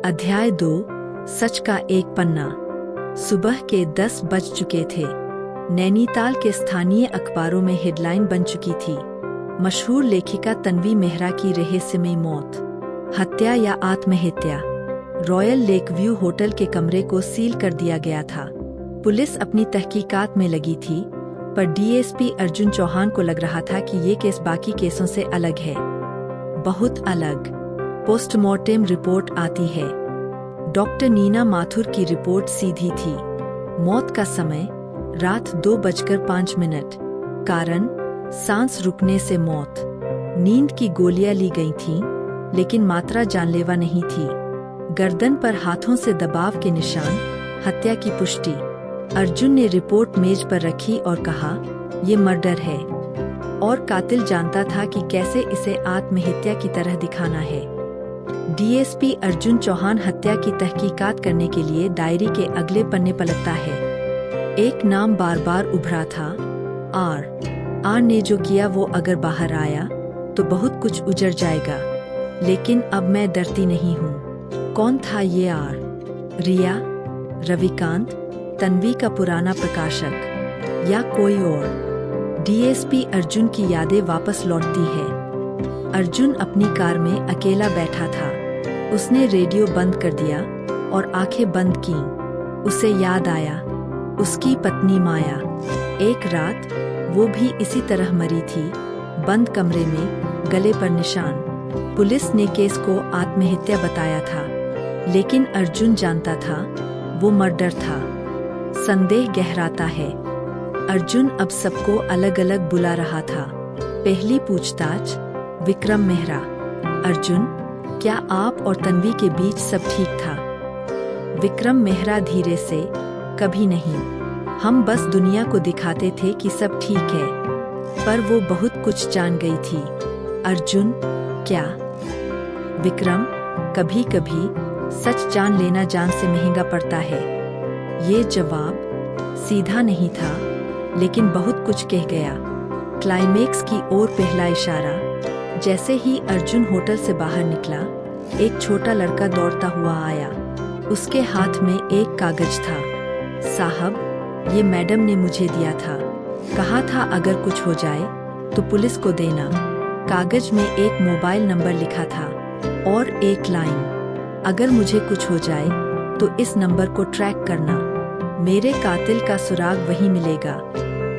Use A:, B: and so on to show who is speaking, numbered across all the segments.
A: अध्याय 2 सच का एक पन्ना। सुबह के 10 बज चुके थे। नैनीताल के स्थानीय अखबारों में हेडलाइन बन चुकी थी, मशहूर लेखिका तन्वी मेहरा की रहस्यमयी मौत, हत्या या आत्महत्या। रॉयल लेकव्यू होटल के कमरे को सील कर दिया गया था। पुलिस अपनी तहकीकात में लगी थी, पर डीएसपी अर्जुन चौहान को लग रहा था कि ये केस बाकी केसों से अलग है, बहुत अलग। पोस्टमार्टम रिपोर्ट आती है। डॉक्टर नीना माथुर की रिपोर्ट सीधी थी। मौत का समय रात 2:05। कारण सांस रुकने से मौत। नींद की गोलियां ली गई थीं, लेकिन मात्रा जानलेवा नहीं थी। गर्दन पर हाथों से दबाव के निशान, हत्या की पुष्टि। अर्जुन ने रिपोर्ट मेज पर रखी और कहा, ये मर्डर है। और कातिल जानता था कि कैसे इसे आत्महत्या की तरह दिखाना है। डीएसपी अर्जुन चौहान हत्या की तहकीकात करने के लिए डायरी के अगले पन्ने पलटता है। एक नाम बार बार उभरा था, आर ने जो किया वो अगर बाहर आया तो बहुत कुछ उजड़ जाएगा। लेकिन अब मैं डरती नहीं हूँ। कौन था ये आर? रिया, रविकांत, तन्वी का पुराना प्रकाशक, या कोई और? डीएसपी अर्जुन की यादें वापस लौटती है। अर्जुन अपनी कार में अकेला बैठा था। उसने रेडियो बंद कर दिया और आंखें बंद कीं। उसे याद आया, उसकी पत्नी माया। एक रात वो भी इसी तरह मरी थी, बंद कमरे में, गले पर निशान। पुलिस ने केस को आत्महत्या बताया था, लेकिन अर्जुन जानता था वो मर्डर था। संदेह गहराता है। अर्जुन अब सबको अलग अलग बुला रहा था। पहली पूछताछ, विक्रम मेहरा। अर्जुन, क्या आप और तन्वी के बीच सब ठीक था? विक्रम मेहरा धीरे से, कभी नहीं। हम बस दुनिया को दिखाते थे कि सब ठीक है। पर वो बहुत कुछ जान गई थी। अर्जुन, क्या? विक्रम, कभी कभी सच जान लेना जान से महंगा पड़ता है। ये जवाब सीधा नहीं था, लेकिन बहुत कुछ कह गया। क्लाइमेक्स की ओर पहला इशारा। जैसे ही अर्जुन होटल से बाहर निकला, एक छोटा लड़का दौड़ता हुआ आया। उसके हाथ में एक कागज था। साहब, ये मैडम ने मुझे दिया था। कहा था अगर कुछ हो जाए तो पुलिस को देना। कागज में एक मोबाइल नंबर लिखा था और एक लाइन, अगर मुझे कुछ हो जाए तो इस नंबर को ट्रैक करना। मेरे कातिल का सुराग वहीं मिलेगा।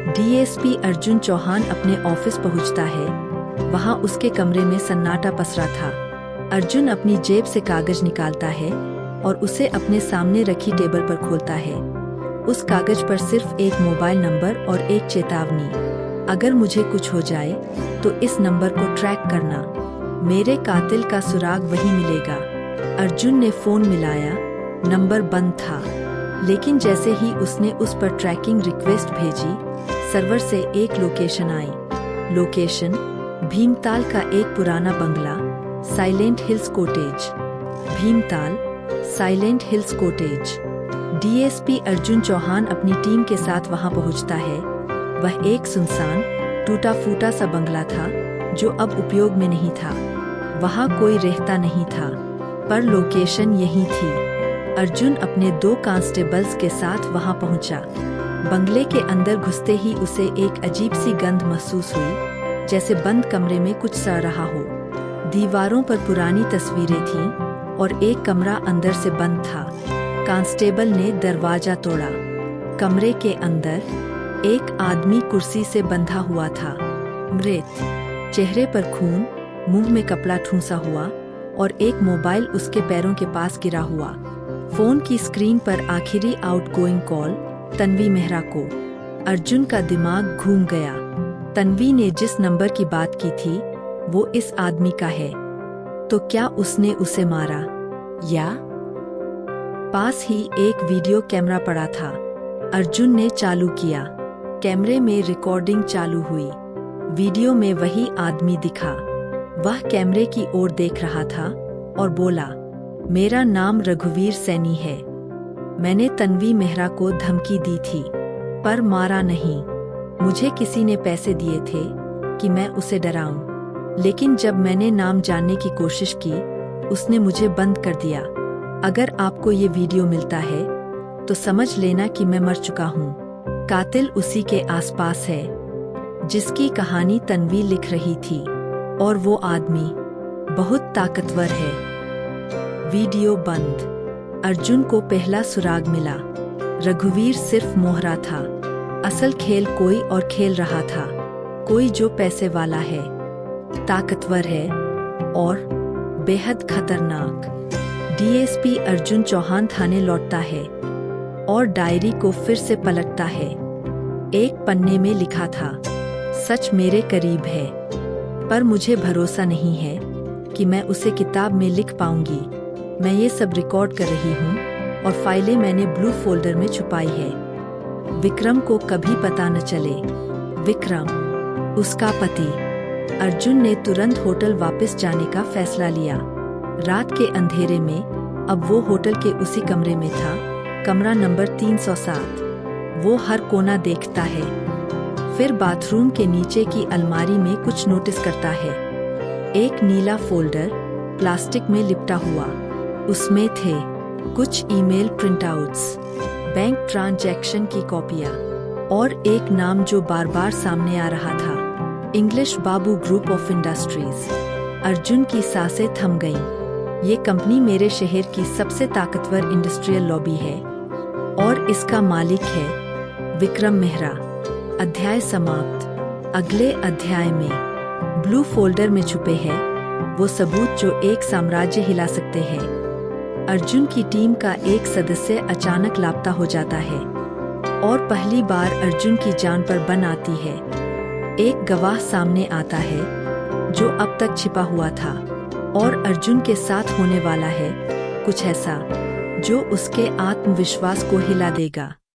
A: डीएसपी अर्जुन चौहान अपने ऑफिस पहुंचता है। वहां उसके कमरे में सन्नाटा पसरा था। अर्जुन अपनी जेब से कागज निकालता है और उसे अपने सामने रखी टेबल पर खोलता है। उस कागज पर सिर्फ एक मोबाइल नंबर और एक चेतावनी, अगर मुझे कुछ हो जाए तो इस नंबर को ट्रैक करना। मेरे कातिल का सुराग वहीं मिलेगा। अर्जुन ने फोन मिलाया, नंबर बंद था। लेकिन जैसे ही उसने उस पर ट्रैकिंग रिक्वेस्ट भेजी, सर्वर से एक लोकेशन आई। लोकेशन भीमताल का एक पुराना बंगला, silent hills cottage. Bhimtal, silent hills cottage. DSP Arjun Chauhan अपनी टीम के साथ वहां पहुंचता है। वह एक सुनसान, टूटा फूटा सा बंगला था जो अब उपयोग में नहीं था। वहां कोई रहता नहीं था, पर लोकेशन यही थी। अर्जुन अपने 2 कांस्टेबल्स के साथ वहां पहुंचा। बंगले के अंदर घुसते ही उसे एक अजीब सी गंध महसूस हुई, जैसे बंद कमरे में कुछ सड़ रहा हो। दीवारों पर पुरानी तस्वीरें थीं और एक कमरा अंदर से बंद था। कांस्टेबल ने दरवाजा तोड़ा। कमरे के अंदर एक आदमी कुर्सी से बंधा हुआ था, मृत, चेहरे पर खून, मुंह में कपड़ा ठूंसा हुआ और एक मोबाइल उसके पैरों के पास गिरा हुआ। फोन की स्क्रीन पर आखिरी आउटगोइंग कॉल तन्वी मेहरा को। अर्जुन का दिमाग घूम गया। तन्वी ने जिस नंबर की बात की थी वो इस आदमी का है। तो क्या उसने उसे मारा? या पास ही एक वीडियो कैमरा पड़ा था। अर्जुन ने चालू किया। कैमरे में रिकॉर्डिंग चालू हुई। वीडियो में वही आदमी दिखा। वह कैमरे की ओर देख रहा था और बोला, मेरा नाम रघुवीर सैनी है। मैंने तन्वी मेहरा को धमकी दी थी, पर मारा नहीं। मुझे किसी ने पैसे दिए थे कि मैं उसे डराऊं, लेकिन जब मैंने नाम जानने की कोशिश की, उसने मुझे बंद कर दिया। अगर आपको ये वीडियो मिलता है तो समझ लेना कि मैं मर चुका हूँ। कातिल उसी के आसपास है जिसकी कहानी तन्वी लिख रही थी, और वो आदमी बहुत ताकतवर है। वीडियो बंद। अर्जुन को पहला सुराग मिला। रघुवीर सिर्फ मोहरा था। असल खेल कोई और खेल रहा था, कोई जो पैसे वाला है, ताकतवर है और बेहद खतरनाक। डीएसपी अर्जुन चौहान थाने लौटता है और डायरी को फिर से पलटता है। एक पन्ने में लिखा था, सच मेरे करीब है, पर मुझे भरोसा नहीं है कि मैं उसे किताब में लिख पाऊंगी। मैं ये सब रिकॉर्ड कर रही हूँ और फाइलें मैंने ब्लू फोल्डर में छुपाई है। विक्रम को कभी पता न चले। विक्रम, उसका पति। अर्जुन ने तुरंत होटल वापस जाने का फैसला लिया। रात के अंधेरे में अब वो होटल के उसी कमरे में था, कमरा नंबर 307। वो हर कोना देखता है, फिर बाथरूम के नीचे की अलमारी में कुछ नोटिस करता है। एक नीला फोल्डर प्लास्टिक में लिपटा हुआ, उसमें थे कुछ ईमेल प्रिंटआउट्स, बैंक ट्रांजैक्शन की कॉपियां और एक नाम जो बार बार सामने आ रहा था, English Babu group of industries. Arjun की सांसें थम गईं। ये कंपनी मेरे शहर की सबसे ताकतवर इंडस्ट्रियल लॉबी है और इसका मालिक है विक्रम मेहरा। अध्याय समाप्त। अगले अध्याय में ब्लू फोल्डर में छुपे हैं वो सबूत जो एक साम्राज्य हिला सकते हैं। अर्जुन की टीम का एक सदस्य अचानक लापता हो जाता है और पहली बार अर्जुन की जान पर बन आती है। एक गवाह सामने आता है जो अब तक छिपा हुआ था और अर्जुन के साथ होने वाला है कुछ ऐसा जो उसके आत्मविश्वास को हिला देगा।